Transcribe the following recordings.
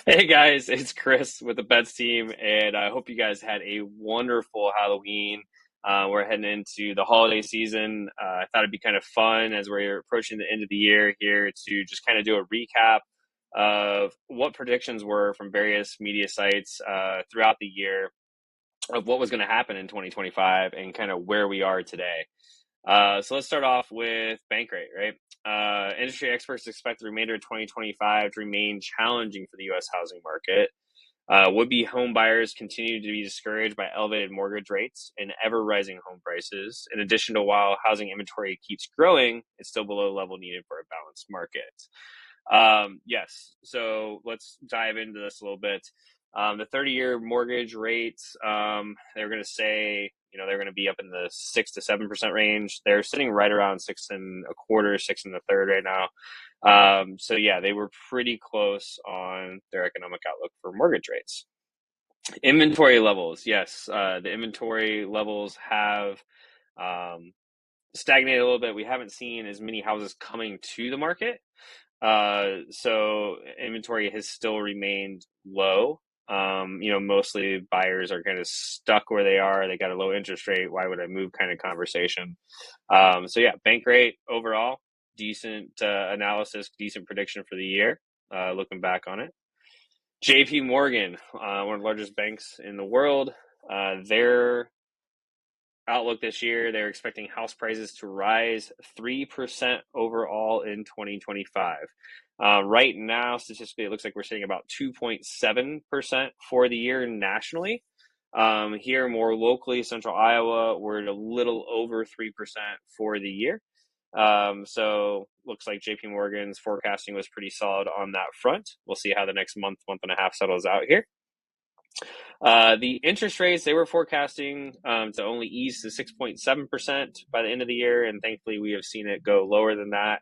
Hey guys, it's Chris with the Bets team, and I hope you guys had a wonderful Halloween. We're heading into the holiday season. I thought it'd be kind of fun as we're approaching the end of the year here to just kind of do a recap of what predictions were from various media sites throughout the year of what was going to happen in 2025 and kind of where we are today. So let's start off with bank rate, right? Industry experts expect the remainder of 2025 to remain challenging for the U.S. housing market. Would-be home buyers continue to be discouraged by elevated mortgage rates and ever-rising home prices. In addition to while housing inventory keeps growing, it's still below the level needed for a balanced market. Yes, so let's dive into this a little bit. The 30-year mortgage rates, they're going to say, they're going to be up in the 6 to 7% range. They're sitting right around 6.25, 6 1/3 right now. So yeah, they were pretty close on their economic outlook for mortgage rates. Inventory levels, yes, the inventory levels have stagnated a little bit. We haven't seen as many houses coming to the market. So inventory has still remained low. Mostly buyers are kind of stuck where they are. They got a low interest rate. Why would I move kind of conversation? So yeah, bank rate overall, decent analysis, decent prediction for the year, looking back on it. JP Morgan, one of the largest banks in the world, their outlook this year, they're expecting house prices to rise 3% overall in 2025. Right now, statistically, it looks like we're sitting about 2.7% for the year nationally. Here, more locally, central Iowa, we're at a little over 3% for the year. So looks like JP Morgan's forecasting was pretty solid on that front. We'll see how the next month and a half settles out here. The interest rates, they were forecasting to only ease to 6.7% by the end of the year, and thankfully we have seen it go lower than that,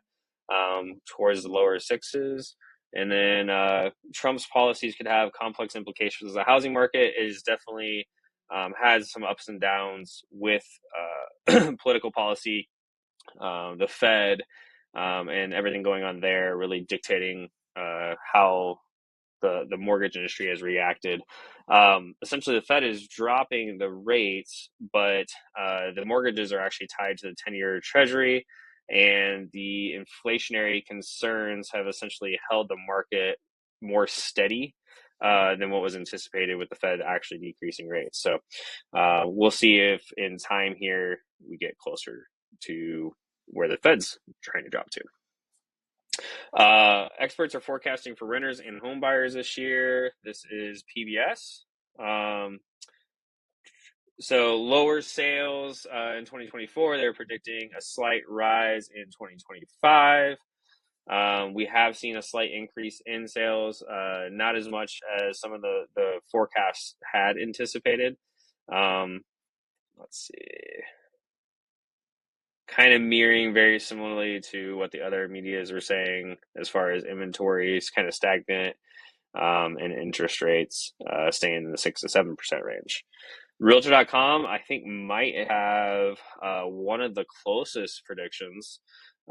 towards the lower sixes. And then Trump's policies could have complex implications. The housing market is definitely has some ups and downs with political policy, the Fed, and everything going on there, really dictating how the mortgage industry has reacted. Essentially, the Fed is dropping the rates, but the mortgages are actually tied to the 10-year Treasury, and the inflationary concerns have essentially held the market more steady than what was anticipated with the Fed actually decreasing rates. So we'll see if in time here we get closer to where the Fed's trying to drop to. Experts are forecasting for renters and home buyers this year. This is PBS. So lower sales in 2024. They're predicting a slight rise in 2025. We have seen a slight increase in sales, not as much as some of the forecasts had anticipated. Let's see. Kind of mirroring very similarly to what the other medias were saying as far as inventories kind of stagnant, and interest rates staying in the 6 to 7% range. Realtor.com, I think, might have one of the closest predictions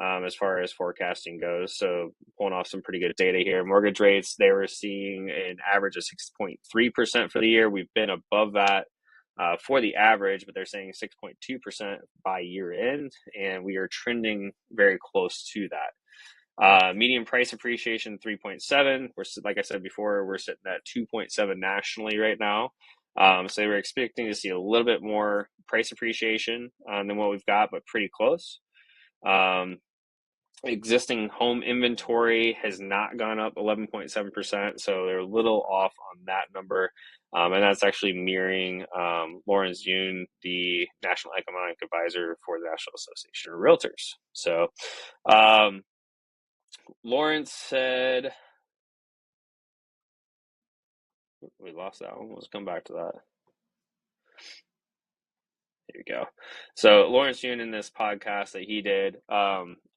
as far as forecasting goes. So pulling off some pretty good data here. Mortgage rates, they were seeing an average of 6.3% for the year. We've been above that for the average, but they're saying 6.2% by year end, and we are trending very close to that. Median price appreciation 3.7. We're, like I said before, we're sitting at 2.7 nationally right now. So they were expecting to see a little bit more price appreciation than what we've got, but pretty close. Existing home inventory has not gone up 11.7%, so they're a little off on that number. And that's actually mirroring Lawrence Yun, the National Economic Advisor for the National Association of Realtors. So Lawrence said, we lost that one. Let's come back to that. Here we go. So Lawrence Yun, in this podcast that he did,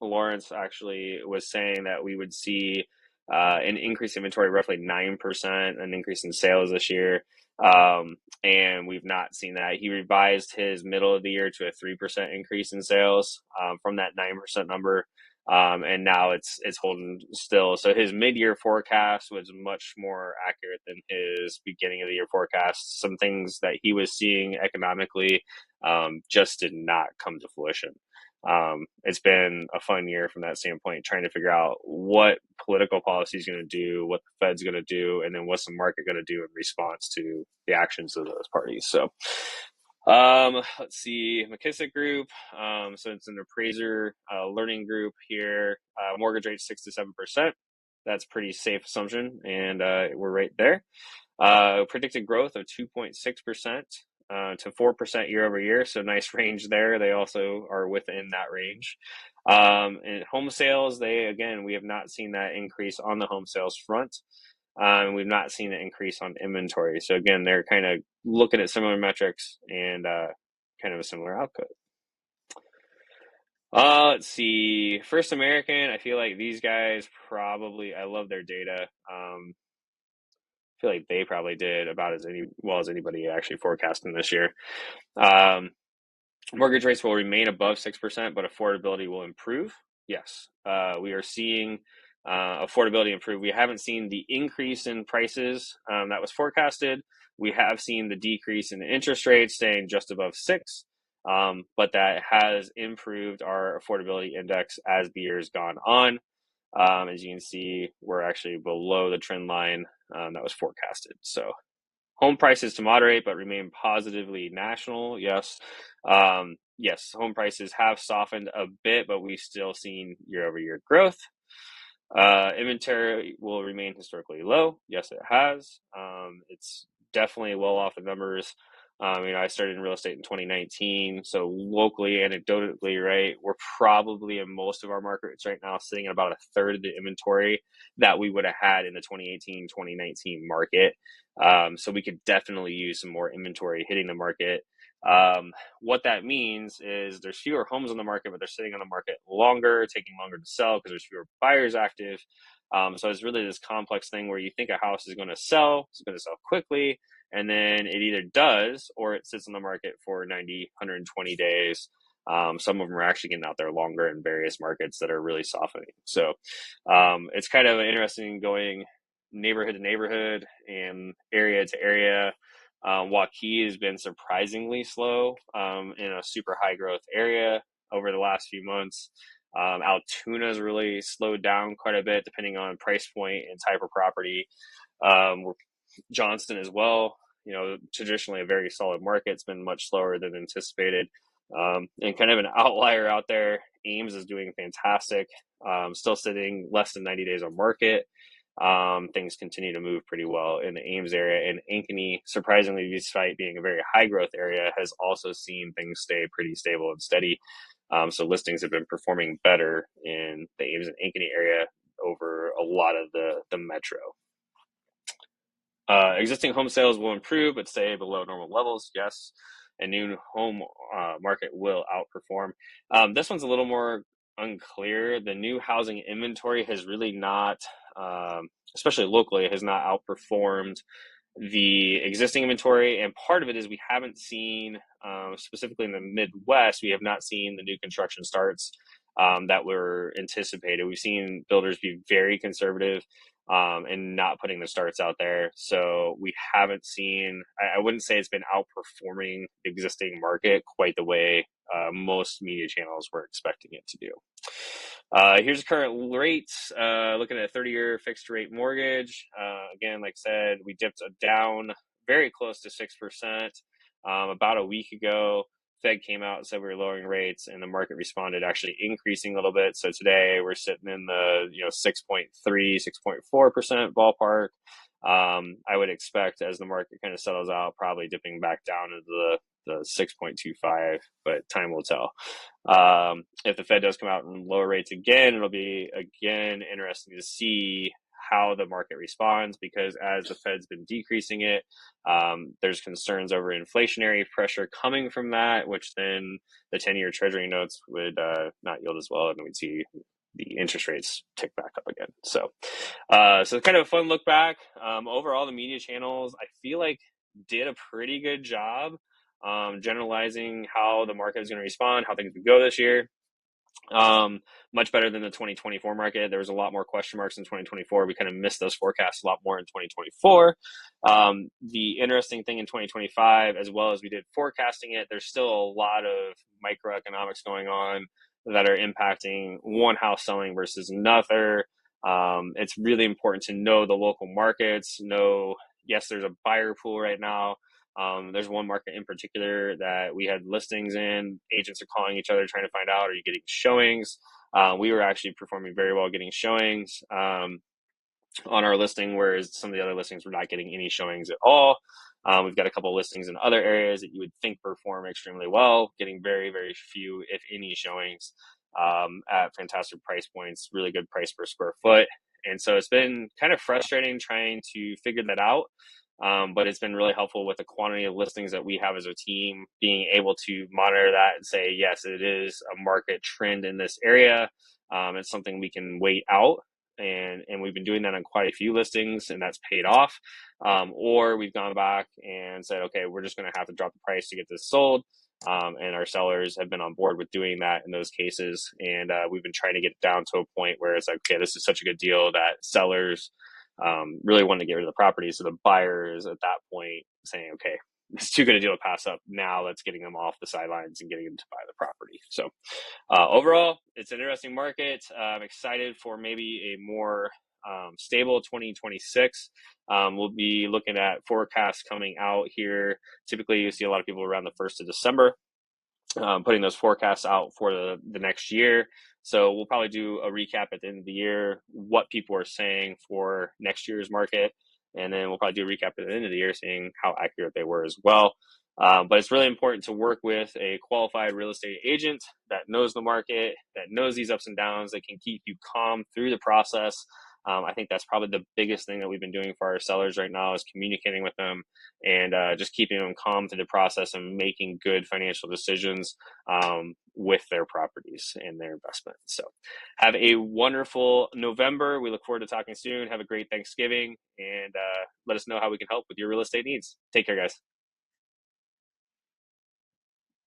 Lawrence actually was saying that we would see an increase in inventory, roughly 9%, an increase in sales this year. And we've not seen that. He revised his middle of the year to a 3% increase in sales from that 9% number. And now it's holding still. So his mid-year forecast was much more accurate than his beginning of the year forecast. Some things that he was seeing economically just did not come to fruition. It's been a fun year from that standpoint, trying to figure out what political policy is going to do, what the Fed's going to do, and then what's the market going to do in response to the actions of those parties. So let's see, McKissick Group. So it's an appraiser learning group here. Mortgage rate 6 to 7%. That's pretty safe assumption, and we're right there. Predicted growth of 2.6% to 4% year over year. So nice range there. They also are within that range. And home sales, we have not seen that increase on the home sales front. We've not seen an increase on inventory. So again, they're kind of looking at similar metrics and kind of a similar output. Let's see. First American, I feel like these guys probably, I love their data. I feel like they probably did about as well as anybody actually forecasting this year. Mortgage rates will remain above 6%, but affordability will improve. Yes, we are seeing affordability improve. We haven't seen the increase in prices that was forecasted. We have seen the decrease in the interest rates staying just above 6, but that has improved our affordability index as the year's gone on. As you can see, we're actually below the trend line that was forecasted. So home prices to moderate but remain positively national. Yes. Yes, home prices have softened a bit, but we've still seen year over year growth. Inventory will remain historically low. Yes, it has. It's definitely well off the numbers. I started in real estate in 2019. So locally, anecdotally, right, we're probably in most of our markets right now sitting at about a third of the inventory that we would have had in the 2018, 2019 market. So we could definitely use some more inventory hitting the market. What that means is there's fewer homes on the market, but they're sitting on the market longer, taking longer to sell because there's fewer buyers active. So it's really this complex thing where you think a house is going to sell, it's going to sell quickly, and then it either does or it sits on the market for 90, 120 days. Some of them are actually getting out there longer in various markets that are really softening. So it's kind of interesting going neighborhood to neighborhood and area to area. Waukee has been surprisingly slow in a super high growth area over the last few months. Altoona's really slowed down quite a bit depending on price point and type of property. Johnston as well, traditionally a very solid market. It's been much slower than anticipated. And kind of an outlier out there, Ames is doing fantastic. Still sitting less than 90 days on market. Things continue to move pretty well in the Ames area, and Ankeny, surprisingly, despite being a very high growth area, has also seen things stay pretty stable and steady. So listings have been performing better in the Ames and Ankeny area over a lot of the metro. Existing home sales will improve, but stay below normal levels. Yes, and new home market will outperform. This one's a little more unclear. The new housing inventory has really not, especially locally, has not outperformed the existing inventory. And part of it is we haven't seen, specifically in the Midwest, we have not seen the new construction starts that were anticipated. We've seen builders be very conservative and not putting the starts out there. So we haven't seen, I wouldn't say it's been outperforming the existing market quite the way most media channels were expecting it to do. Here's the current rates. Looking at a 30-year fixed rate mortgage. Again, like I said, we dipped down very close to 6% about a week ago. Fed came out and said we were lowering rates, and the market responded, actually increasing a little bit. So today we're sitting in the 6.3, 6.4% ballpark. I would expect as the market kind of settles out, probably dipping back down into the 6.25, but time will tell. If the Fed does come out and lower rates again, it'll be again interesting to see how the market responds, because as the Fed's been decreasing it, there's concerns over inflationary pressure coming from that, which then the 10-year Treasury notes would not yield as well, and we'd see the interest rates tick back up again. So kind of a fun look back. Overall, the media channels, I feel like, did a pretty good job generalizing how the market is going to respond, how things would go this year. Much better than the 2024 market. There was a lot more question marks in 2024. We kind of missed those forecasts a lot more in 2024. The interesting thing in 2025, as well as we did forecasting it, there's still a lot of microeconomics going on that are impacting one house selling versus another. It's really important to know the local markets. Know, yes, there's a buyer pool right now. There's one market in particular that we had listings in. Agents are calling each other trying to find out, are you getting showings? We were actually performing very well getting showings on our listing, whereas some of the other listings were not getting any showings at all. We've got a couple of listings in other areas that you would think perform extremely well, getting very, very few, if any, showings at fantastic price points, really good price per square foot. And so it's been kind of frustrating trying to figure that out. But it's been really helpful with the quantity of listings that we have as a team, being able to monitor that and say, yes, it is a market trend in this area. It's something we can wait out. And we've been doing that on quite a few listings, and that's paid off. Or we've gone back and said, okay, we're just going to have to drop the price to get this sold. And our sellers have been on board with doing that in those cases. And we've been trying to get it down to a point where it's like, okay, this is such a good deal that sellers really want to get rid of the property. So the buyer is at that point saying, okay, it's too good a deal to pass up. Now let's getting them off the sidelines and getting them to buy the property. So overall, it's an interesting market. I'm excited for maybe a more stable 2026. We'll be looking at forecasts coming out here. Typically, you see a lot of people around the 1st of December putting those forecasts out for the next year. So we'll probably do a recap at the end of the year, what people are saying for next year's market. And then we'll probably do a recap at the end of the year, seeing how accurate they were as well. But it's really important to work with a qualified real estate agent that knows the market, that knows these ups and downs, that can keep you calm through the process. I think that's probably the biggest thing that we've been doing for our sellers right now is communicating with them and just keeping them calm through the process and making good financial decisions with their properties and their investments. So have a wonderful November. We look forward to talking soon. Have a great Thanksgiving, and let us know how we can help with your real estate needs. Take care, guys.